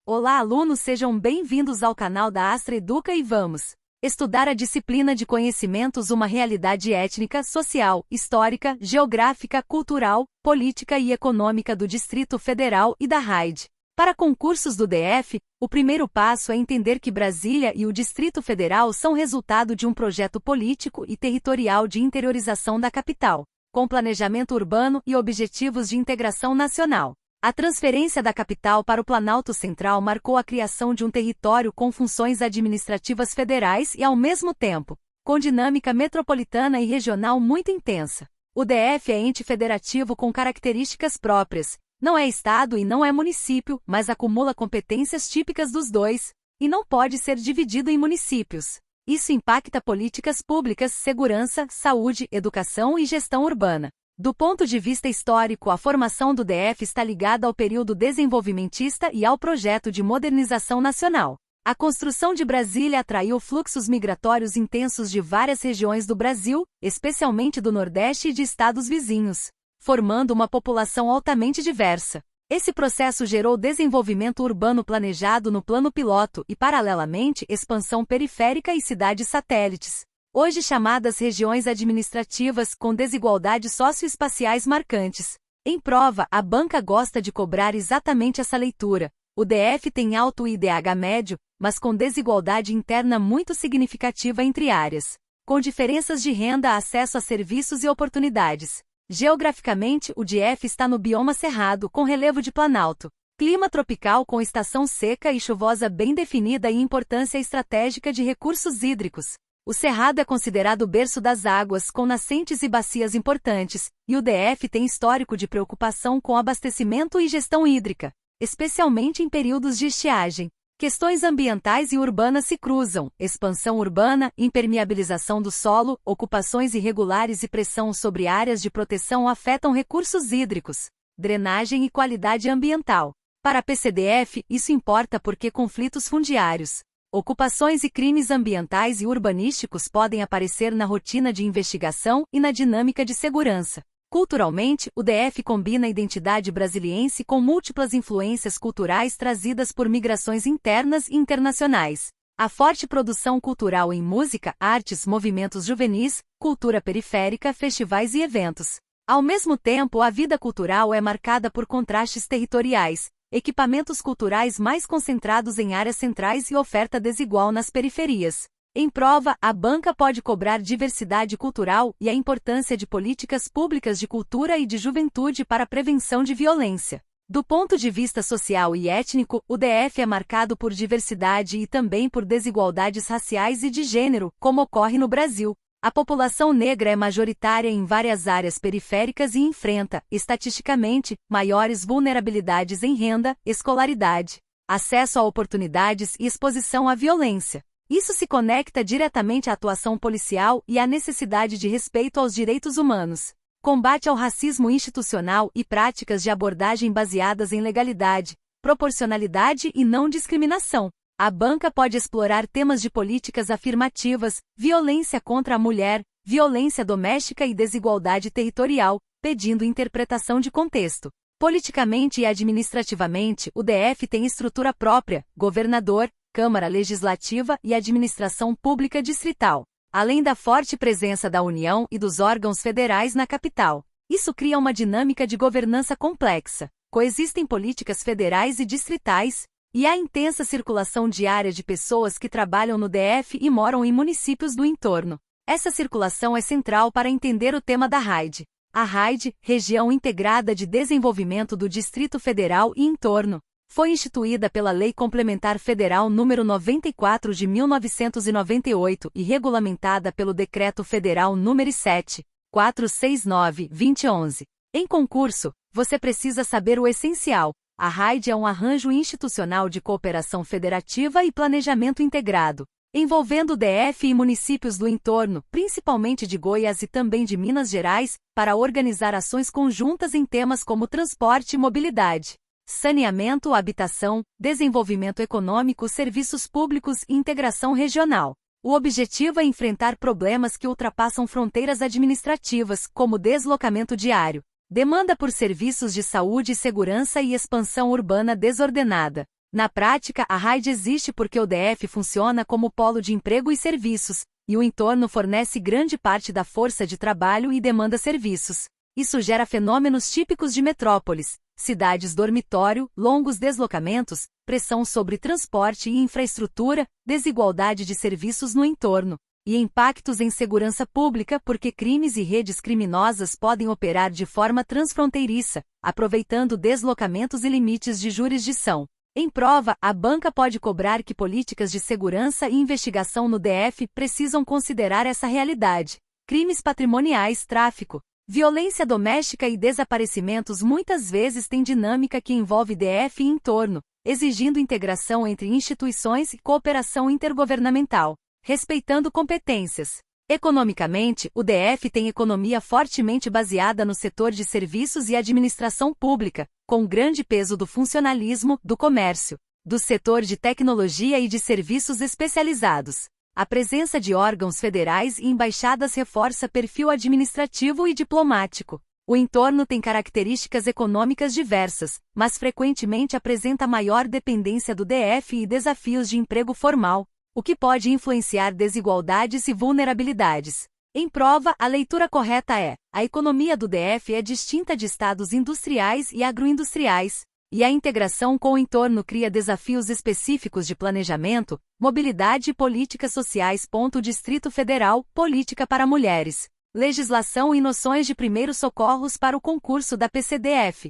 Olá, alunos, sejam bem-vindos ao canal da Astra Educa e vamos estudar a disciplina de conhecimentos, uma realidade étnica, social, histórica, geográfica, cultural, política e econômica do Distrito Federal e da RAID. Para concursos do DF, o primeiro passo é entender que Brasília e o Distrito Federal são resultado de um projeto político e territorial de interiorização da capital, com planejamento urbano e objetivos de integração nacional. A transferência da capital para o Planalto Central marcou a criação de um território com funções administrativas federais e, ao mesmo tempo, com dinâmica metropolitana e regional muito intensa. O DF é ente federativo com características próprias, não é estado e não é município, mas acumula competências típicas dos dois, e não pode ser dividido em municípios. Isso impacta políticas públicas, segurança, saúde, educação e gestão urbana. Do ponto de vista histórico, a formação do DF está ligada ao período desenvolvimentista e ao projeto de modernização nacional. A construção de Brasília atraiu fluxos migratórios intensos de várias regiões do Brasil, especialmente do Nordeste e de estados vizinhos, formando uma população altamente diversa. Esse processo gerou desenvolvimento urbano planejado no plano piloto e, paralelamente, expansão periférica e cidades satélites, hoje chamadas regiões administrativas, com desigualdades socioespaciais marcantes. Em prova, a banca gosta de cobrar exatamente essa leitura. O DF tem alto IDH médio, mas com desigualdade interna muito significativa entre áreas, com diferenças de renda, acesso a serviços e oportunidades. Geograficamente, o DF está no bioma cerrado, com relevo de planalto, clima tropical com estação seca e chuvosa bem definida e importância estratégica de recursos hídricos. O Cerrado é considerado o berço das águas, com nascentes e bacias importantes, e o DF tem histórico de preocupação com abastecimento e gestão hídrica, especialmente em períodos de estiagem. Questões ambientais e urbanas se cruzam: expansão urbana, impermeabilização do solo, ocupações irregulares e pressão sobre áreas de proteção afetam recursos hídricos, drenagem e qualidade ambiental. Para a PCDF, isso importa porque conflitos fundiários, ocupações e crimes ambientais e urbanísticos podem aparecer na rotina de investigação e na dinâmica de segurança. Culturalmente, o DF combina a identidade brasiliense com múltiplas influências culturais trazidas por migrações internas e internacionais. A forte produção cultural em música, artes, movimentos juvenis, cultura periférica, festivais e eventos. Ao mesmo tempo, a vida cultural é marcada por contrastes territoriais, equipamentos culturais mais concentrados em áreas centrais e oferta desigual nas periferias. Em prova, a banca pode cobrar diversidade cultural e a importância de políticas públicas de cultura e de juventude para a prevenção de violência. Do ponto de vista social e étnico, o DF é marcado por diversidade e também por desigualdades raciais e de gênero, como ocorre no Brasil. A população negra é majoritária em várias áreas periféricas e enfrenta, estatisticamente, maiores vulnerabilidades em renda, escolaridade, acesso a oportunidades e exposição à violência. Isso se conecta diretamente à atuação policial e à necessidade de respeito aos direitos humanos, combate ao racismo institucional e práticas de abordagem baseadas em legalidade, proporcionalidade e não discriminação. A banca pode explorar temas de políticas afirmativas, violência contra a mulher, violência doméstica e desigualdade territorial, pedindo interpretação de contexto. Politicamente e administrativamente, o DF tem estrutura própria, governador, Câmara Legislativa e administração pública distrital, além da forte presença da União e dos órgãos federais na capital. Isso cria uma dinâmica de governança complexa. Coexistem políticas federais e distritais, e há intensa circulação diária de pessoas que trabalham no DF e moram em municípios do entorno. Essa circulação é central para entender o tema da RAID. A RAID, Região Integrada de Desenvolvimento do Distrito Federal e Entorno, foi instituída pela Lei Complementar Federal nº 94 de 1998 e regulamentada pelo Decreto Federal nº 7.469/2011. Em concurso, você precisa saber o essencial. A RAID é um arranjo institucional de cooperação federativa e planejamento integrado, envolvendo o DF e municípios do entorno, principalmente de Goiás e também de Minas Gerais, para organizar ações conjuntas em temas como transporte e mobilidade, saneamento, habitação, desenvolvimento econômico, serviços públicos e integração regional. O objetivo é enfrentar problemas que ultrapassam fronteiras administrativas, como deslocamento diário, demanda por serviços de saúde e segurança e expansão urbana desordenada. Na prática, a RAID existe porque o DF funciona como polo de emprego e serviços, e o entorno fornece grande parte da força de trabalho e demanda serviços. Isso gera fenômenos típicos de metrópoles, cidades dormitório, longos deslocamentos, pressão sobre transporte e infraestrutura, desigualdade de serviços no entorno, e impactos em segurança pública porque crimes e redes criminosas podem operar de forma transfronteiriça, aproveitando deslocamentos e limites de jurisdição. Em prova, a banca pode cobrar que políticas de segurança e investigação no DF precisam considerar essa realidade. Crimes patrimoniais, tráfico, violência doméstica e desaparecimentos muitas vezes têm dinâmica que envolve DF e entorno, exigindo integração entre instituições e cooperação intergovernamental, respeitando competências. Economicamente, o DF tem economia fortemente baseada no setor de serviços e administração pública, com grande peso do funcionalismo, do comércio, do setor de tecnologia e de serviços especializados. A presença de órgãos federais e embaixadas reforça perfil administrativo e diplomático. O entorno tem características econômicas diversas, mas frequentemente apresenta maior dependência do DF e desafios de emprego formal, o que pode influenciar desigualdades e vulnerabilidades. Em prova, a leitura correta é: a economia do DF é distinta de estados industriais e agroindustriais, e a integração com o entorno cria desafios específicos de planejamento, mobilidade e políticas sociais. Distrito Federal, política para mulheres, legislação e noções de primeiros socorros para o concurso da PCDF.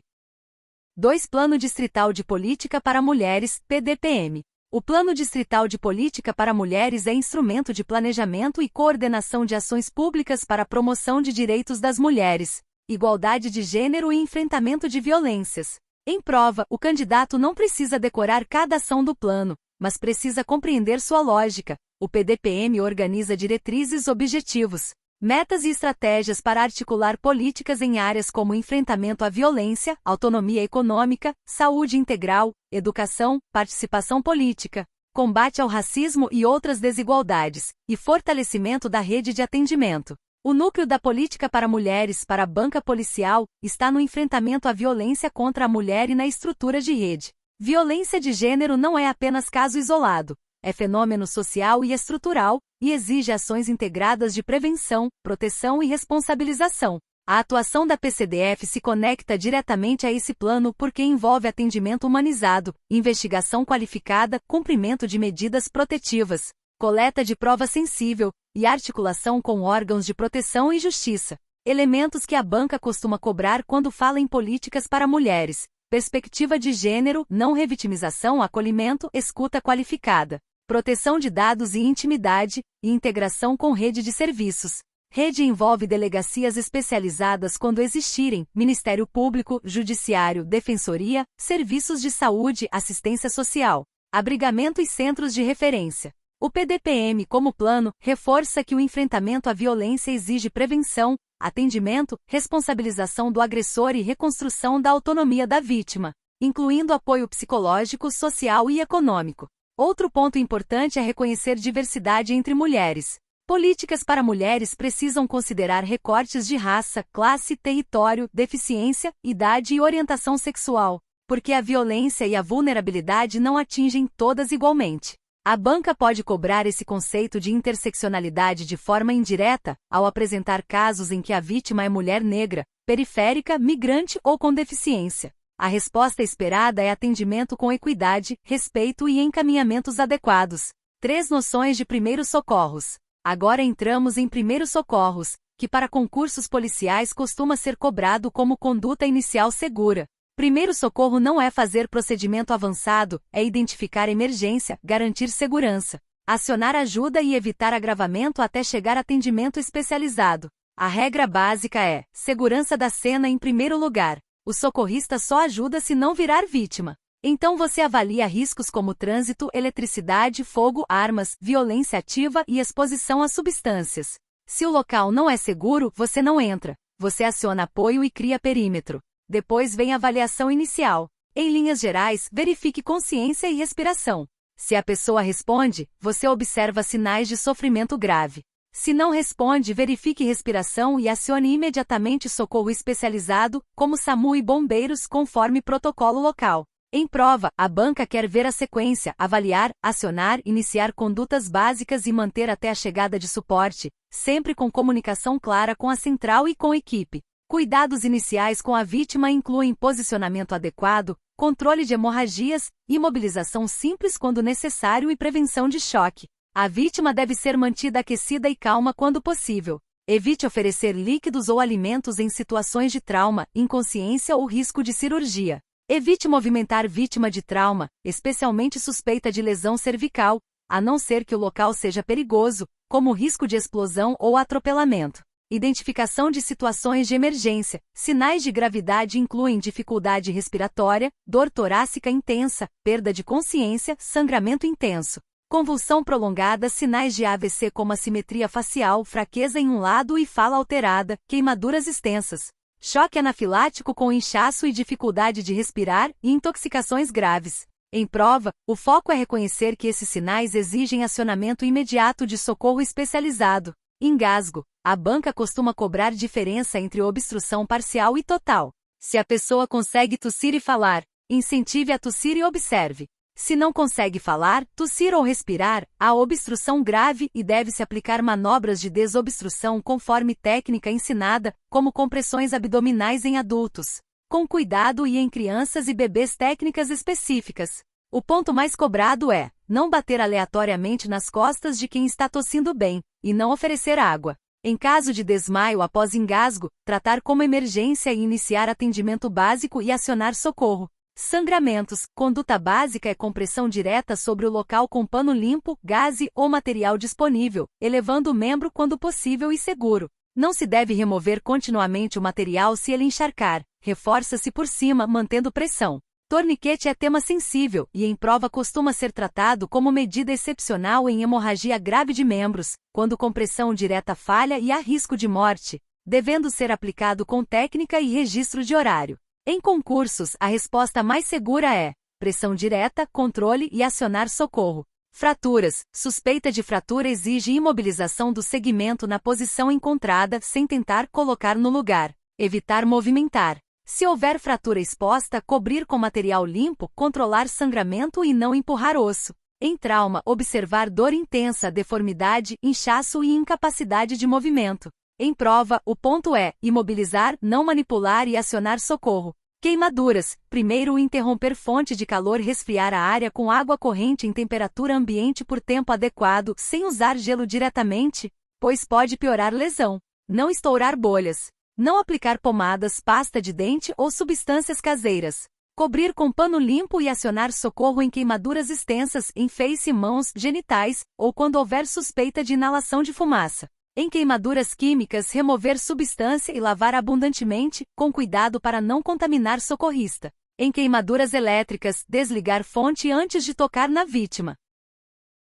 2. Plano Distrital de Política para Mulheres, PDPM. O Plano Distrital de Política para Mulheres é instrumento de planejamento e coordenação de ações públicas para a promoção de direitos das mulheres, igualdade de gênero e enfrentamento de violências. Em prova, o candidato não precisa decorar cada ação do plano, mas precisa compreender sua lógica. O PDPM organiza diretrizes, objetivos, metas e estratégias para articular políticas em áreas como enfrentamento à violência, autonomia econômica, saúde integral, educação, participação política, combate ao racismo e outras desigualdades, e fortalecimento da rede de atendimento. O núcleo da política para mulheres para a banca policial está no enfrentamento à violência contra a mulher e na estrutura de rede. Violência de gênero não é apenas caso isolado, é fenômeno social e estrutural, e exige ações integradas de prevenção, proteção e responsabilização. A atuação da PCDF se conecta diretamente a esse plano porque envolve atendimento humanizado, investigação qualificada, cumprimento de medidas protetivas, coleta de prova sensível e articulação com órgãos de proteção e justiça. Elementos que a banca costuma cobrar quando fala em políticas para mulheres: perspectiva de gênero, não revitimização, acolhimento, escuta qualificada, proteção de dados e intimidade, e integração com rede de serviços. Rede envolve delegacias especializadas quando existirem, Ministério Público, Judiciário, Defensoria, Serviços de Saúde, Assistência Social, abrigamento e centros de referência. O PDPM, como plano, reforça que o enfrentamento à violência exige prevenção, atendimento, responsabilização do agressor e reconstrução da autonomia da vítima, incluindo apoio psicológico, social e econômico. Outro ponto importante é reconhecer diversidade entre mulheres. Políticas para mulheres precisam considerar recortes de raça, classe, território, deficiência, idade e orientação sexual, porque a violência e a vulnerabilidade não atingem todas igualmente. A banca pode cobrar esse conceito de interseccionalidade de forma indireta, ao apresentar casos em que a vítima é mulher negra, periférica, migrante ou com deficiência. A resposta esperada é atendimento com equidade, respeito e encaminhamentos adequados. 3 noções de primeiros socorros. Agora entramos em primeiros socorros, que para concursos policiais costuma ser cobrado como conduta inicial segura. Primeiro socorro não é fazer procedimento avançado, é identificar emergência, garantir segurança, acionar ajuda e evitar agravamento até chegar a atendimento especializado. A regra básica é: segurança da cena em primeiro lugar. O socorrista só ajuda se não virar vítima. Então você avalia riscos como trânsito, eletricidade, fogo, armas, violência ativa e exposição a substâncias. Se o local não é seguro, você não entra. Você aciona apoio e cria perímetro. Depois vem a avaliação inicial. Em linhas gerais, verifique consciência e respiração. Se a pessoa responde, você observa sinais de sofrimento grave. Se não responde, verifique respiração e acione imediatamente socorro especializado, como SAMU e bombeiros, conforme protocolo local. Em prova, a banca quer ver a sequência, avaliar, acionar, iniciar condutas básicas e manter até a chegada de suporte, sempre com comunicação clara com a central e com a equipe. Cuidados iniciais com a vítima incluem posicionamento adequado, controle de hemorragias, imobilização simples quando necessário e prevenção de choque. A vítima deve ser mantida aquecida e calma quando possível. Evite oferecer líquidos ou alimentos em situações de trauma, inconsciência ou risco de cirurgia. Evite movimentar vítima de trauma, especialmente suspeita de lesão cervical, a não ser que o local seja perigoso, como risco de explosão ou atropelamento. Identificação de situações de emergência. Sinais de gravidade incluem dificuldade respiratória, dor torácica intensa, perda de consciência, sangramento intenso, convulsão prolongada, sinais de AVC como assimetria facial, fraqueza em um lado e fala alterada, queimaduras extensas, choque anafilático com inchaço e dificuldade de respirar, e intoxicações graves. Em prova, o foco é reconhecer que esses sinais exigem acionamento imediato de socorro especializado. Engasgo. A banca costuma cobrar diferença entre obstrução parcial e total. Se a pessoa consegue tossir e falar, incentive a tossir e observe. Se não consegue falar, tossir ou respirar, há obstrução grave e deve-se aplicar manobras de desobstrução conforme técnica ensinada, como compressões abdominais em adultos. Com cuidado e em crianças e bebês técnicas específicas. O ponto mais cobrado é, não bater aleatoriamente nas costas de quem está tossindo bem, e não oferecer água. Em caso de desmaio após engasgo, tratar como emergência e iniciar atendimento básico e acionar socorro. Sangramentos. Conduta básica é compressão direta sobre o local com pano limpo, gaze ou material disponível, elevando o membro quando possível e seguro. Não se deve remover continuamente o material se ele encharcar. Reforça-se por cima, mantendo pressão. Torniquete é tema sensível e em prova costuma ser tratado como medida excepcional em hemorragia grave de membros, quando compressão direta falha e há risco de morte, devendo ser aplicado com técnica e registro de horário. Em concursos, a resposta mais segura é pressão direta, controle e acionar socorro. Fraturas. Suspeita de fratura exige imobilização do segmento na posição encontrada sem tentar colocar no lugar. Evitar movimentar. Se houver fratura exposta, cobrir com material limpo, controlar sangramento e não empurrar osso. Em trauma, observar dor intensa, deformidade, inchaço e incapacidade de movimento. Em prova, o ponto é imobilizar, não manipular e acionar socorro. Queimaduras. Primeiro, interromper fonte de calor, resfriar a área com água corrente em temperatura ambiente por tempo adequado, sem usar gelo diretamente, pois pode piorar lesão. Não estourar bolhas. Não aplicar pomadas, pasta de dente ou substâncias caseiras. Cobrir com pano limpo e acionar socorro em queimaduras extensas, em face, mãos, genitais, ou quando houver suspeita de inalação de fumaça. Em queimaduras químicas, remover substância e lavar abundantemente, com cuidado para não contaminar socorrista. Em queimaduras elétricas, desligar fonte antes de tocar na vítima.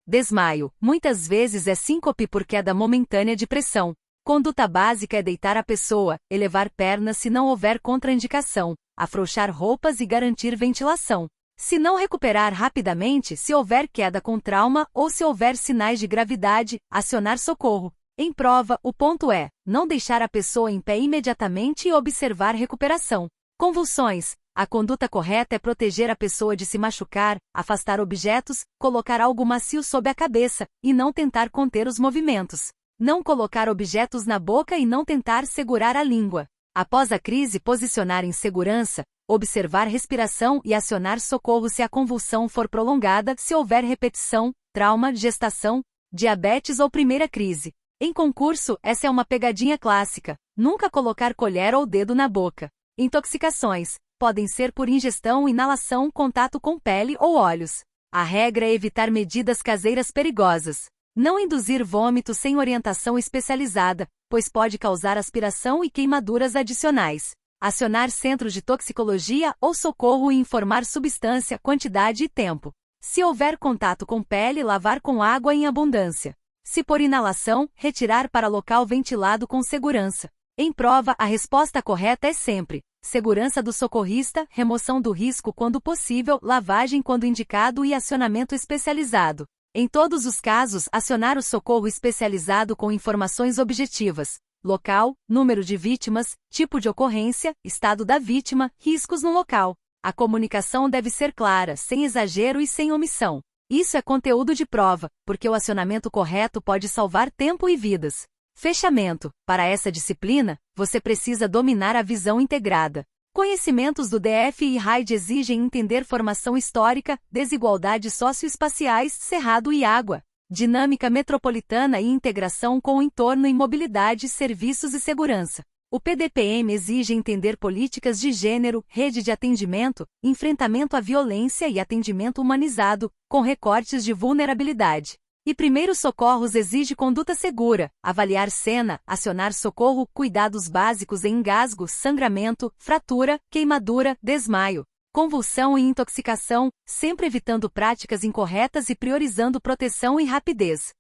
Desmaio. Muitas vezes é síncope por queda momentânea de pressão. Conduta básica é deitar a pessoa, elevar pernas se não houver contraindicação, afrouxar roupas e garantir ventilação. Se não recuperar rapidamente, se houver queda com trauma ou se houver sinais de gravidade, acionar socorro. Em prova, o ponto é, não deixar a pessoa em pé imediatamente e observar recuperação. Convulsões. A conduta correta é proteger a pessoa de se machucar, afastar objetos, colocar algo macio sob a cabeça, e não tentar conter os movimentos. Não colocar objetos na boca e não tentar segurar a língua. Após a crise, posicionar em segurança, observar respiração e acionar socorro se a convulsão for prolongada, se houver repetição, trauma, gestação, diabetes ou primeira crise. Em concurso, essa é uma pegadinha clássica. Nunca colocar colher ou dedo na boca. Intoxicações. Podem ser por ingestão, inalação, contato com pele ou olhos. A regra é evitar medidas caseiras perigosas. Não induzir vômito sem orientação especializada, pois pode causar aspiração e queimaduras adicionais. Acionar centros de toxicologia ou socorro e informar substância, quantidade e tempo. Se houver contato com pele, lavar com água em abundância. Se por inalação, retirar para local ventilado com segurança. Em prova, a resposta correta é sempre segurança do socorrista, remoção do risco quando possível, lavagem quando indicado e acionamento especializado. Em todos os casos, acionar o socorro especializado com informações objetivas. Local, número de vítimas, tipo de ocorrência, estado da vítima, riscos no local. A comunicação deve ser clara, sem exagero e sem omissão. Isso é conteúdo de prova, porque o acionamento correto pode salvar tempo e vidas. Fechamento. Para essa disciplina, você precisa dominar a visão integrada. Conhecimentos do DF e RAID exigem entender formação histórica, desigualdades socioespaciais, cerrado e água, dinâmica metropolitana e integração com o entorno e mobilidade, serviços e segurança. O PDPM exige entender políticas de gênero, rede de atendimento, enfrentamento à violência e atendimento humanizado, com recortes de vulnerabilidade. E primeiros socorros exige conduta segura, avaliar cena, acionar socorro, cuidados básicos em engasgo, sangramento, fratura, queimadura, desmaio, convulsão e intoxicação, sempre evitando práticas incorretas e priorizando proteção e rapidez.